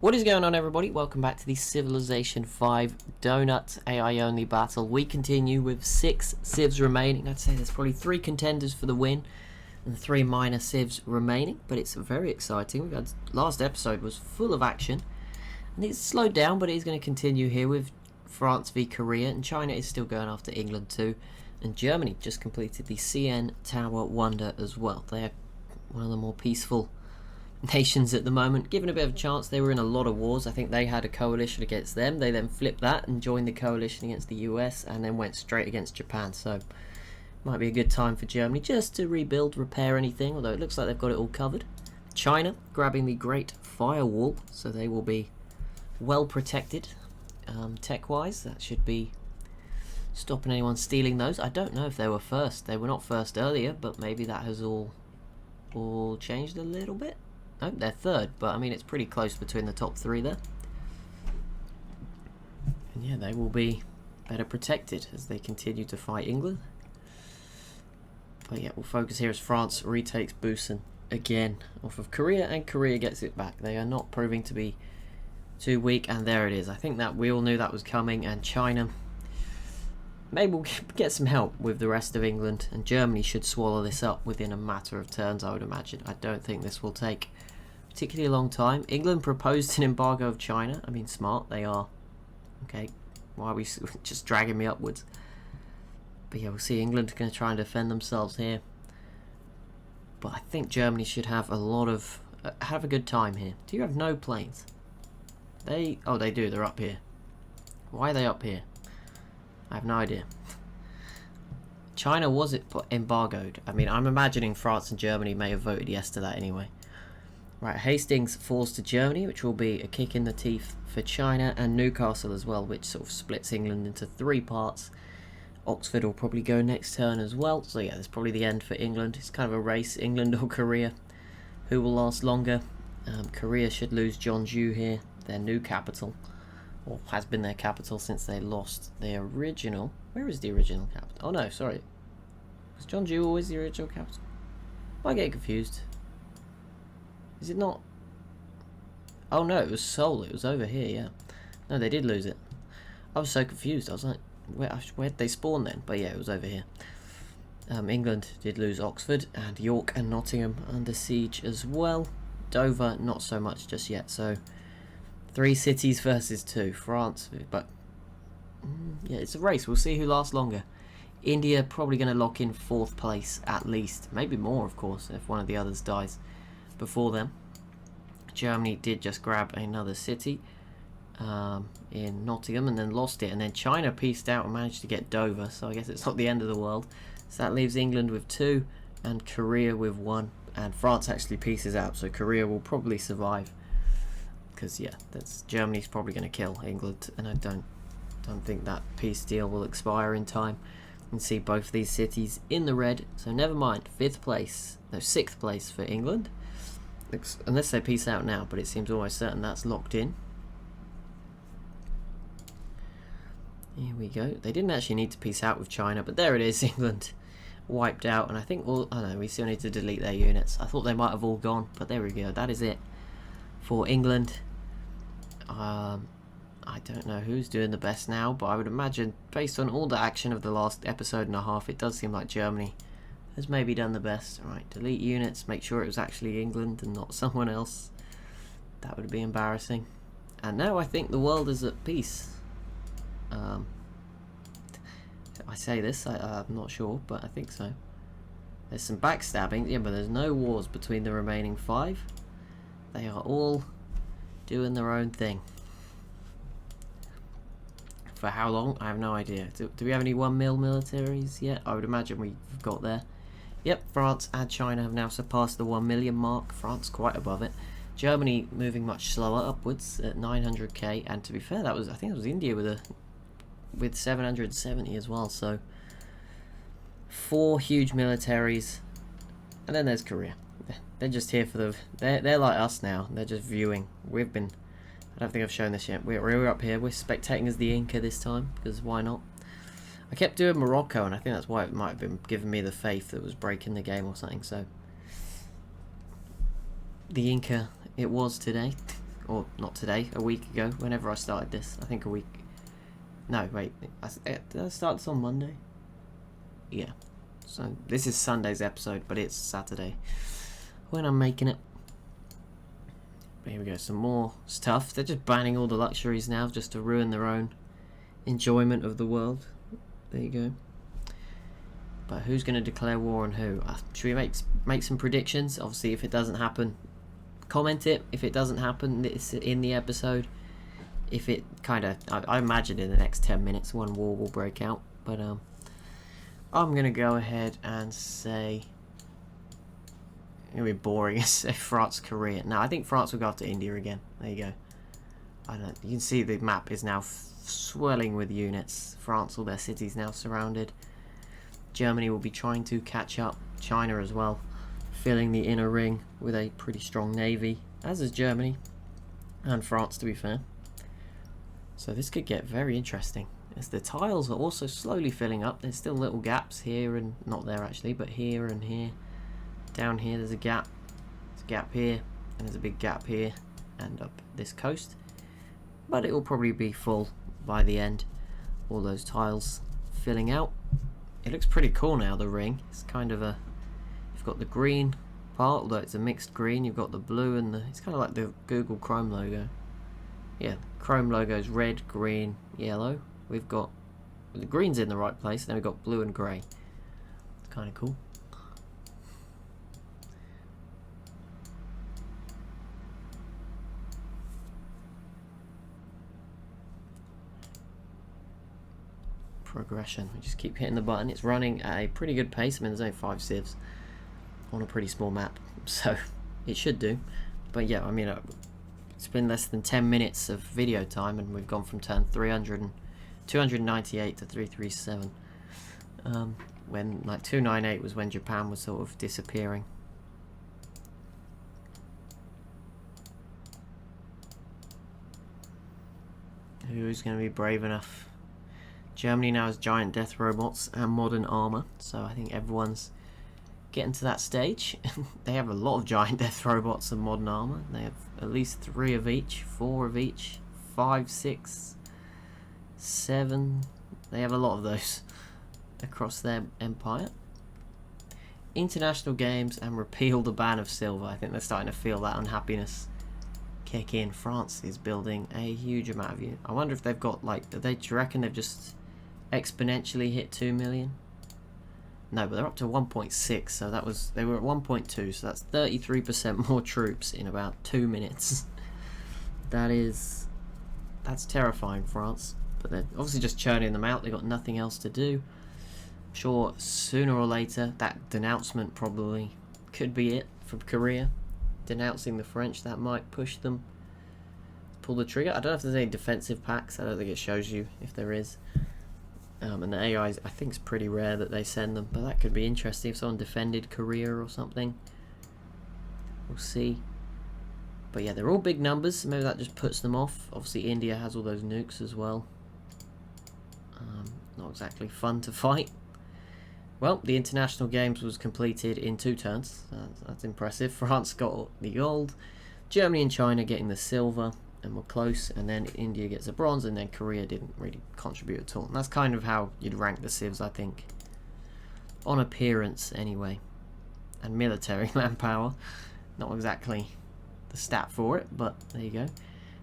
What is going on, everybody? Welcome back to the Civilization 5 Doughnut AI only battle. We continue with 6 civs remaining. I'd say there's probably 3 contenders for the win and 3 minor civs remaining, but it's very exciting. We've had, last episode was full of action and it's slowed down, but it is going to continue here with France v Korea, and China is still going after England too, and Germany just completed the CN Tower Wonder as well. They are one of the more peaceful nations at the moment, given a bit of a chance. They were in a lot of wars. I think they had a coalition against them. They then flipped that and joined the coalition against the US and then went straight against Japan. So might be a good time for Germany just to rebuild, repair anything, although it looks like they've got it all covered. China grabbing the Great Firewall, so they will be well protected tech wise. That should be stopping anyone stealing those. I don't know if they were first. They were not first earlier, but maybe that has all changed a little bit. No, they're third, but I mean it's pretty close between the top 3 there. And yeah, they will be better protected as they continue to fight England. But yeah, we'll focus here as France retakes Busan again off of Korea, and Korea gets it back. They are not proving to be too weak, and there it is. I think that we all knew that was coming, and China maybe we'll get some help with the rest of England, and Germany should swallow this up within a matter of turns, I would imagine. I don't think this will take particularly a long time. England proposed an embargo of China. I mean, smart they are. Okay, why are we just dragging me upwards? But yeah, we'll see. England are going to try and defend themselves here, but I think Germany should have a lot of have a good time here. Do you have no planes? They do. They're up here. Why are they up here? I have no idea. China was embargoed. I mean, I'm imagining France and Germany may have voted yes to that anyway. Right, Hastings falls to Germany, which will be a kick in the teeth for China, and Newcastle as well, which sort of splits England into 3 parts. Oxford will probably go next turn as well. So yeah, that's probably the end for England. It's kind of a race, England or Korea. Who will last longer? Korea should lose Jeonju here, their new capital. Or has been their capital since they lost their original. Where is the original capital? Oh no, sorry. Was Jeonju always the original capital? I get confused. Is it not? Oh no, it was Seoul. It was over here, yeah. No, they did lose it. I was so confused. I was like, where'd they spawn then? But yeah, it was over here. England did lose Oxford, and York and Nottingham under siege as well. Dover, not so much just yet. So 3 cities versus 2. France, but yeah, it's a race. We'll see who lasts longer. India probably going to lock in 4th place at least. Maybe more, of course, if one of the others dies before them. Germany did just grab another city in Nottingham and then lost it, and then China pieced out and managed to get Dover, so I guess it's not the end of the world. So that leaves England with 2 and Korea with 1, and France actually pieces out, so Korea will probably survive because yeah, that's Germany's probably going to kill England, and I don't think that peace deal will expire in time. You can see both these cities in the red, so never mind. 6th place for England, unless they peace out now, but it seems almost certain that's locked in. Here we go. They didn't actually need to peace out with China, but there it is. England wiped out, and I think we still need to delete their units. I thought they might have all gone, but there we go. That is it for England. I don't know who's doing the best now, but I would imagine, based on all the action of the last episode and a half, it does seem like Germany has maybe done the best. Right, delete units, make sure it was actually England and not someone else. That would be embarrassing. And now I think the world is at peace. I say this, I'm not sure, but I think so. There's some backstabbing, yeah, but there's no wars between the remaining 5. They are all doing their own thing. For how long? I have no idea. Do we have any 1 mil militaries yet? I would imagine we've got there. Yep, France and China have now surpassed the 1 million mark. France quite above it. Germany moving much slower, upwards at 900k. And to be fair, I think it was India with 770 as well. So 4 huge militaries, and then there's Korea. They're just here for they're like us now. They're just viewing. I don't think I've shown this yet. We're up here. We're spectating as the Inca this time, because why not? I kept doing Morocco, and I think that's why it might have been giving me the faith that was breaking the game or something. So the Inca it was today, or not today, a week ago, whenever I started this. I think a week. No, wait. Did I start this on Monday? Yeah. So this is Sunday's episode, but it's Saturday when I'm making it. But here we go, some more stuff. They're just banning all the luxuries now just to ruin their own enjoyment of the world. There you go. But who's going to declare war on who? Should we make some predictions? Obviously, if it doesn't happen, comment it. If it doesn't happen, it's in the episode. If it kind of, I imagine in the next 10 minutes one war will break out. But I'm going to go ahead and say, it'll be boring, say France, Korea. No, I think France will go after India again. There you go. I don't know. You can see the map is now swelling with units. France, all their cities now surrounded. Germany will be trying to catch up. China as well, filling the inner ring with a pretty strong navy, as is Germany and France, to be fair. So this could get very interesting as the tiles are also slowly filling up. There's still little gaps here and not there actually, but here and here. Down here there's a gap. There's a gap here, and there's a big gap here, and up this coast. But it will probably be full by the end. All those tiles filling out. It looks pretty cool now, the ring. It's kind of a, you've got the green part, although it's a mixed green. You've got the blue and the, it's kind of like the Google Chrome logo. Yeah, Chrome logo is red, green, yellow. We've got, the green's in the right place, then we've got blue and grey. It's kind of cool. Progression. We just keep hitting the button. It's running at a pretty good pace. I mean, there's only 5 civs on a pretty small map, so it should do. But yeah, I mean, it's been less than 10 minutes of video time, and we've gone from turn 298 to 337. When like 298 was when Japan was sort of disappearing. Who's going to be brave enough? Germany now has giant death robots and modern armor, so I think everyone's getting to that stage. They have a lot of giant death robots and modern armor. They have at least 3 of each, 4 of each, 5, 6, 7. They have a lot of those across their empire. International games and repeal the ban of silver. I think they're starting to feel that unhappiness kick in. France is building a huge amount of units. I wonder if they've got like, do you reckon they've just exponentially hit 2 million? No, but they're up to 1.6, so that was, they were at 1.2, so that's 33% more troops in about 2 minutes. That's terrifying, France. But they're obviously just churning them out. They've got nothing else to do. I'm sure sooner or later that denouncement probably could be it from Korea. Denouncing the French, that might push them to pull the trigger. I don't know if there's any defensive packs. I don't think it shows you if there is. And the AI, I think it's pretty rare that they send them, but that could be interesting if someone defended Korea or something. We'll see. But yeah, they're all big numbers, so maybe that just puts them off. Obviously India has all those nukes as well. Not exactly fun to fight. Well, the international games was completed in 2 turns. That's impressive. France got the gold, Germany and China getting the silver, and we're close, and then India gets a bronze, and then Korea didn't really contribute at all. And that's kind of how you'd rank the civs, I think. On appearance, anyway. And military manpower. Not exactly the stat for it, but there you go.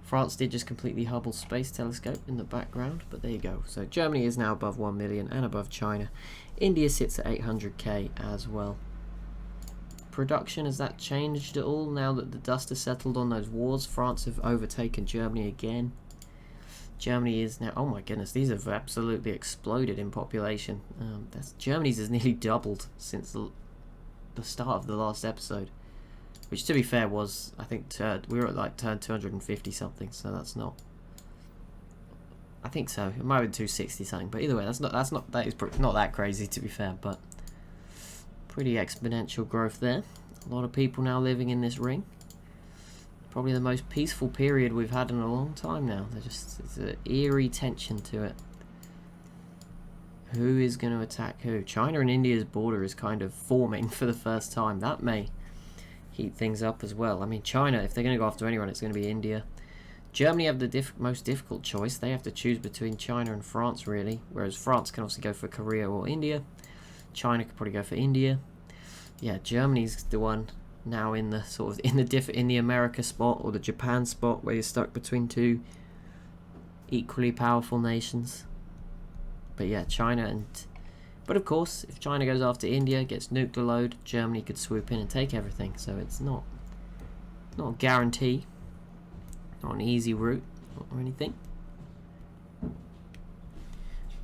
France did just complete the Hubble Space Telescope in the background, but there you go. So Germany is now above 1 million and above China. India sits at 800k as well. Production, has that changed at all now that the dust has settled on those wars? France have overtaken Germany again. Germany is now, oh my goodness, these have absolutely exploded in population. Germany's has nearly doubled since the start of the last episode. Which, to be fair, was, I think, we were at like turn 250 something, so that's not, I think so. It might have been 260 something, but either way, that is not that crazy, to be fair, but pretty exponential growth there. A lot of people now living in this ring. Probably the most peaceful period we've had in a long time now. It's an eerie tension to it. Who is going to attack who? China and India's border is kind of forming for the first time. That may heat things up as well. I mean, China, if they're going to go after anyone, it's going to be India. Germany have the most difficult choice. They have to choose between China and France, really. Whereas France can also go for Korea or India. China could probably go for India. Yeah, Germany's the one now in the sort of in the America spot or the Japan spot where you're stuck between two equally powerful nations. But yeah, China and... But of course, if China goes after India, gets nuclear load, Germany could swoop in and take everything. So it's not a guarantee. Not an easy route or anything.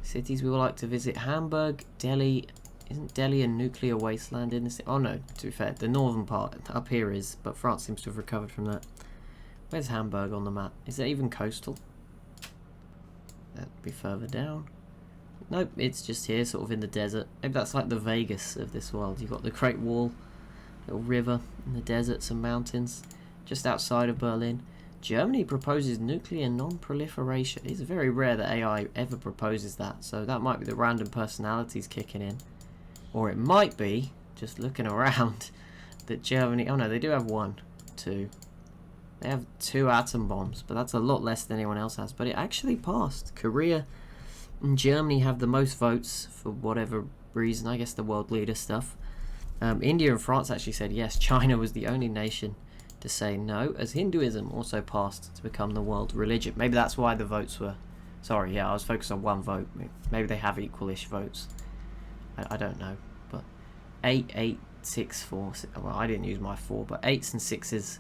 Cities we would like to visit: Hamburg, Delhi. Isn't Delhi a nuclear wasteland in this? Oh no, to be fair, the northern part up here is, but France seems to have recovered from that. Where's Hamburg on the map? Is it even coastal? That'd be further down. Nope, it's just here, sort of in the desert. Maybe that's like the Vegas of this world. You've got the Great Wall, little river in the desert, some mountains, just outside of Berlin. Germany proposes nuclear non-proliferation. It's very rare that AI ever proposes that, so that might be the random personalities kicking in. Or it might be, just looking around, that Germany... Oh no, they do have 1, 2... They have 2 atom bombs, but that's a lot less than anyone else has. But it actually passed. Korea and Germany have the most votes for whatever reason. I guess the world leader stuff. India and France actually said yes. China was the only nation to say no, as Hinduism also passed to become the world religion. Maybe that's why the votes were... Sorry, yeah, I was focused on 1 vote. Maybe they have equal-ish votes. I don't know. But 8, 8, 6, 4... Well, I didn't use my 4, but 8s and 6s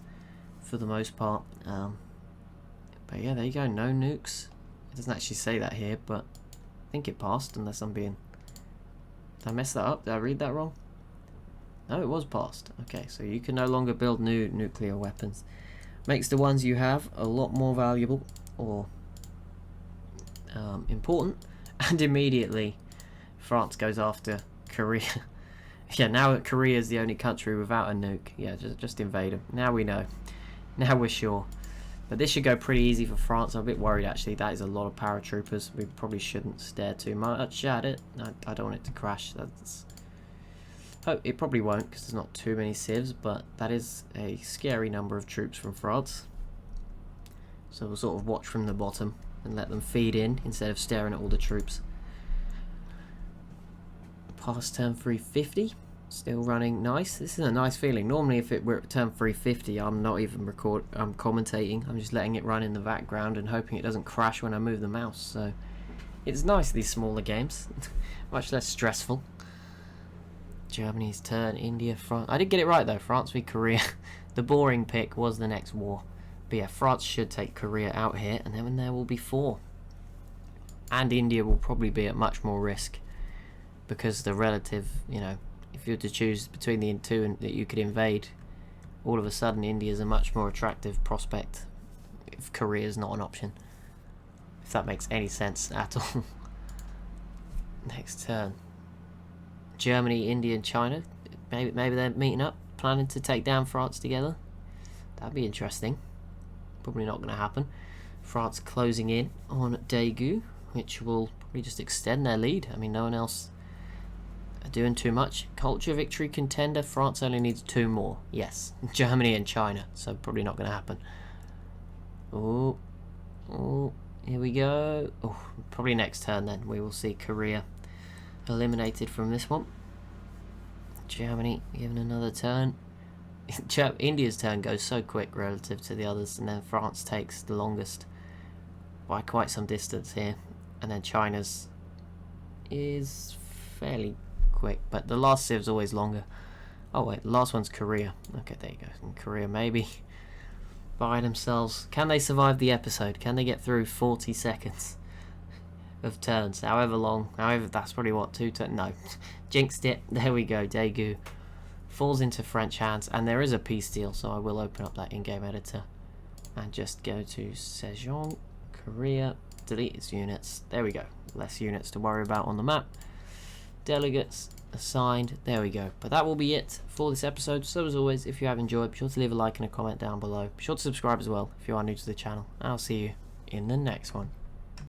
for the most part. But yeah, there you go. No nukes. It doesn't actually say that here, but I think it passed, unless I'm being... Did I mess that up? Did I read that wrong? No, it was passed. Okay, so you can no longer build new nuclear weapons. Makes the ones you have a lot more valuable or important. And immediately, France goes after Korea. Yeah, now Korea is the only country without a nuke. Yeah, just invade them. Now we know. Now we're sure. But this should go pretty easy for France. I'm a bit worried, actually. That is a lot of paratroopers. We probably shouldn't stare too much at it. I don't want it to crash. That's... Oh, it probably won't because there's not too many civs, but that is a scary number of troops from France. So we'll sort of watch from the bottom and let them feed in instead of staring at all the troops. Past turn 350. Still running nice. This is a nice feeling. Normally if it were at turn 350, I'm not even I'm commentating. I'm just letting it run in the background and hoping it doesn't crash when I move the mouse. So it's nice, these smaller games. Much less stressful. Germany's turn, India, France. I did get it right though, France v Korea. The boring pick was the next war. But yeah, France should take Korea out here, and then there will be 4. And India will probably be at much more risk. Because the relative, you know, if you were to choose between the 2 and that you could invade, all of a sudden India's a much more attractive prospect if Korea's not an option. If that makes any sense at all. Next turn. Germany, India and China. Maybe they're meeting up, planning to take down France together. That'd be interesting. Probably not going to happen. France closing in on Daegu, which will probably just extend their lead. I mean, no one else are doing too much. Culture victory contender. France only needs 2 more. Yes, Germany and China. So probably not going to happen. Oh, here we go. Oh, probably next turn then we will see Korea eliminated from this one. Germany given another turn. India's turn goes so quick relative to the others, and then France takes the longest by quite some distance here, and then China's is fairly quick, but the last civ's always longer. Oh wait, the last one's Korea. Okay, there you go. And Korea maybe by themselves. Can they survive the episode? Can they get through 40 seconds of turns, however long, however, that's probably what, 2 turns, no, jinxed it, there we go, Daegu falls into French hands, and there is a peace deal, so I will open up that in-game editor and just go to Sejong, Korea, delete its units, there we go, less units to worry about on the map, delegates assigned, there we go, but that will be it for this episode. So as always, if you have enjoyed, be sure to leave a like and a comment down below, be sure to subscribe as well if you are new to the channel. I'll see you in the next one.